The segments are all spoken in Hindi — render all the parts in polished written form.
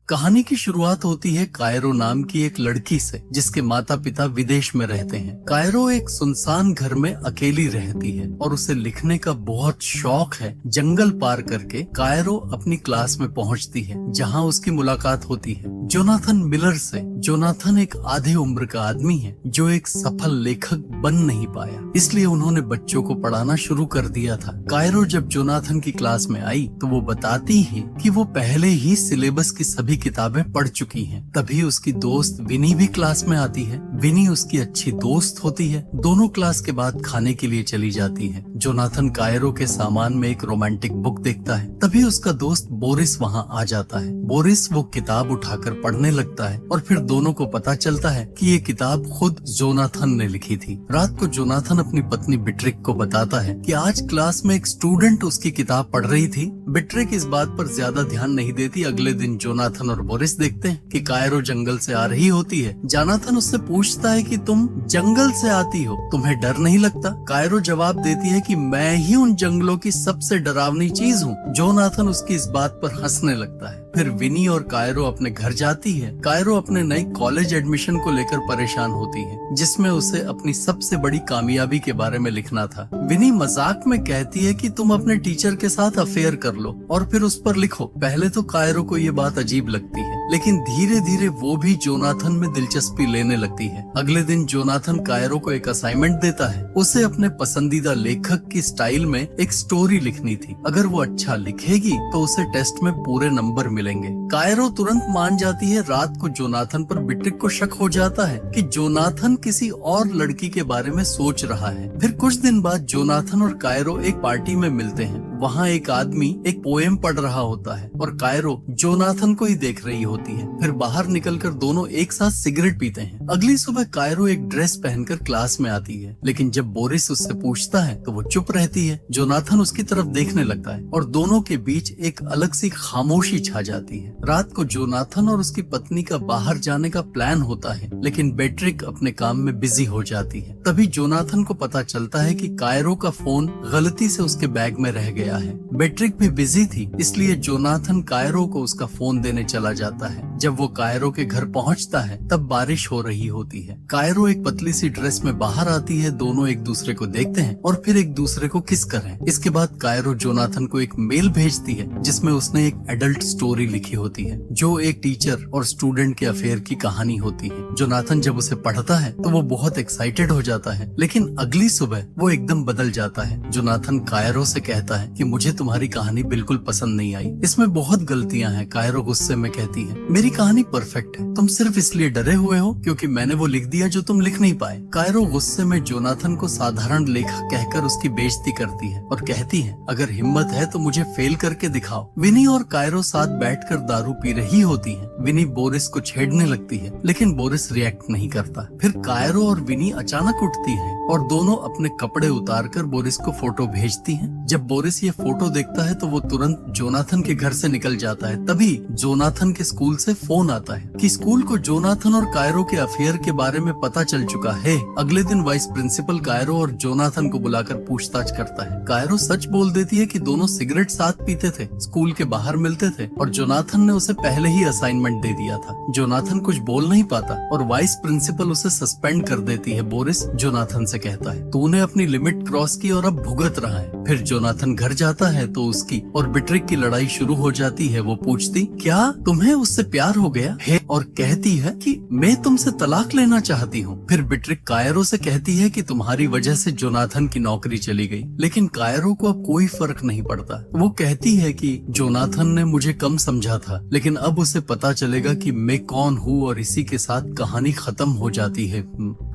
कहानी की शुरुआत होती है कायरो नाम की एक लड़की से, जिसके माता पिता विदेश में रहते हैं। कायरो एक सुनसान घर में अकेली रहती है और उसे लिखने का बहुत शौक है। जंगल पार करके कायरो अपनी क्लास में पहुंचती है, जहां उसकी मुलाकात होती है जोनाथन मिलर से। जोनाथन एक आधे उम्र का आदमी है जो एक सफल लेखक बन नहीं पाया, इसलिए उन्होंने बच्चों को पढ़ाना शुरू कर दिया था। कायरो जब जोनाथन की क्लास में आई तो वो बताती है कि वो पहले ही सिलेबस की सभी किताबें पढ़ चुकी हैं। तभी उसकी दोस्त विनी भी क्लास में आती है। विनी उसकी अच्छी दोस्त होती है। दोनों क्लास के बाद खाने के लिए चली जाती है। जोनाथन कायरो के सामान में एक रोमांटिक बुक देखता है। तभी उसका दोस्त बोरिस वहां आ जाता है। बोरिस वो किताब उठाकर पढ़ने लगता है और फिर दोनों को पता चलता है कि ये किताब खुद जोनाथन ने लिखी थी। रात को जोनाथन अपनी पत्नी बिट्रिक को बताता है कि आज क्लास में एक स्टूडेंट उसकी किताब पढ़ रही थी। बिट्रिक इस बात पर ज्यादा ध्यान नहीं देती। अगले दिन जोनाथन और बोरिस देखते हैं कि कायरो जंगल से आ रही होती है। जोनाथन उससे पूछता है कि तुम जंगल से आती हो, तुम्हें डर नहीं लगता? कायरो जवाब देती है कि मैं ही उन जंगलों की सबसे डरावनी चीज हूँ। जोनाथन उसकी इस बात पर हंसने लगता है। फिर विनी और कायरो अपने घर जाती है। कायरो अपने नए कॉलेज एडमिशन को लेकर परेशान होती है, जिसमें उसे अपनी सबसे बड़ी कामयाबी के बारे में लिखना था। विनी मजाक में कहती है कि तुम अपने टीचर के साथ अफेयर कर लो और फिर उस पर लिखो। पहले तो कायरो को ये बात अजीब लगती है, लेकिन धीरे धीरे वो भी जोनाथन में दिलचस्पी लेने लगती है। अगले दिन जोनाथन कायरो को एक असाइनमेंट देता है। उसे अपने पसंदीदा लेखक की स्टाइल में एक स्टोरी लिखनी थी। अगर वो अच्छा लिखेगी तो उसे टेस्ट में पूरे नंबर मिलेंगे। कायरो तुरंत मान जाती है। रात को जोनाथन पर बिट्रिक को शक हो जाता है कि जोनाथन किसी और लड़की के बारे में सोच रहा है। फिर कुछ दिन बाद जोनाथन और कायरो एक पार्टी में मिलते हैं। वहाँ एक आदमी एक पोएम पढ़ रहा होता है और कायरो जोनाथन को ही देख रही होती है। फिर बाहर निकलकर दोनों एक साथ सिगरेट पीते हैं। अगली सुबह कायरो एक ड्रेस पहनकर क्लास में आती है, लेकिन जब बोरिस उससे पूछता है तो वो चुप रहती है। जोनाथन उसकी तरफ देखने लगता है और दोनों के बीच एक अलग सी खामोशी छा जाती है। रात को जोनाथन और उसकी पत्नी का बाहर जाने का प्लान होता है, लेकिन बिट्रिक अपने काम में बिजी हो जाती है। तभी जोनाथन को पता चलता है कि कायरो का फोन गलती से उसके बैग में रह गया है। बिट्रिक भी बिजी थी, इसलिए जोनाथन कायरो को उसका फोन देने चला जाता है। जब वो कायरो के घर पहुंचता है तब बारिश हो रही होती है। कायरो एक पतली सी ड्रेस में बाहर आती है। दोनों एक दूसरे को देखते हैं और फिर एक दूसरे को किस कर हैं। इसके बाद कायरो जोनाथन को एक मेल भेजती है, जिसमें उसने एक एडल्ट स्टोरी लिखी होती है, जो एक टीचर और स्टूडेंट के अफेयर की कहानी होती है। जोनाथन जब उसे पढ़ता है तो वो बहुत एक्साइटेड हो जाता है, लेकिन अगली सुबह वो एकदम बदल जाता है। जोनाथन कायरो से कहता है कि मुझे तुम्हारी कहानी बिल्कुल पसंद नहीं आई, इसमें बहुत गलतियां हैं। कायरो गुस्से में कहती है, मेरी कहानी परफेक्ट है, तुम सिर्फ इसलिए डरे हुए हो क्योंकि मैंने वो लिख दिया जो तुम लिख नहीं पाए। कायरो गुस्से में जोनाथन को साधारण लेखक कहकर उसकी बेइज्जती करती है और कहती है, अगर हिम्मत है तो मुझे फेल करके दिखाओ। विनी और कायरो साथ बैठकर दारू पी रही होती है। विनी बोरिस को छेड़ने लगती है, लेकिन बोरिस रिएक्ट नहीं करता। फिर कायरो और विनी अचानक उठती है और दोनों अपने कपड़े उतारकर बोरिस को फोटो भेजती हैं। जब बोरिस ये फोटो देखता है तो वो तुरंत जोनाथन के घर से निकल जाता है। तभी जोनाथन के स्कूल से फोन आता है कि स्कूल को जोनाथन और कायरो के अफेयर के बारे में पता चल चुका है। अगले दिन वाइस प्रिंसिपल कायरो और जोनाथन को बुलाकर पूछताछ करता है। कायरो सच बोल देती है कि दोनों सिगरेट साथ पीते थे, स्कूल के बाहर मिलते थे और जोनाथन ने उसे पहले ही असाइनमेंट दे दिया था। जोनाथन कुछ बोल नहीं पाता और वाइस प्रिंसिपल उसे सस्पेंड कर देती है। बोरिस जोनाथन से कहता है, तूने अपनी लिमिट क्रॉस की और अब भुगत रहा है। फिर जोनाथन घर जाता है तो उसकी और बिट्रिक की लड़ाई शुरू हो जाती है। वो पूछती, क्या तुम्हें उससे प्यार हो गया है? और कहती है कि मैं तुमसे तलाक लेना चाहती हूँ। फिर बिट्रिक कायरो से कहती है कि तुम्हारी वजह से जोनाथन की नौकरी चली गई, लेकिन कायरो को अब कोई फर्क नहीं पड़ता। वो कहती है कि जोनाथन ने मुझे कम समझा था, लेकिन अब उसे पता चलेगा कि मैं कौन हूँ और इसी के साथ कहानी खत्म हो जाती है।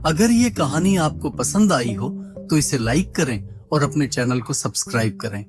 अगर ये कहानी आपको पसंद आई हो तो इसे लाइक करें और अपने चैनल को सब्सक्राइब करें।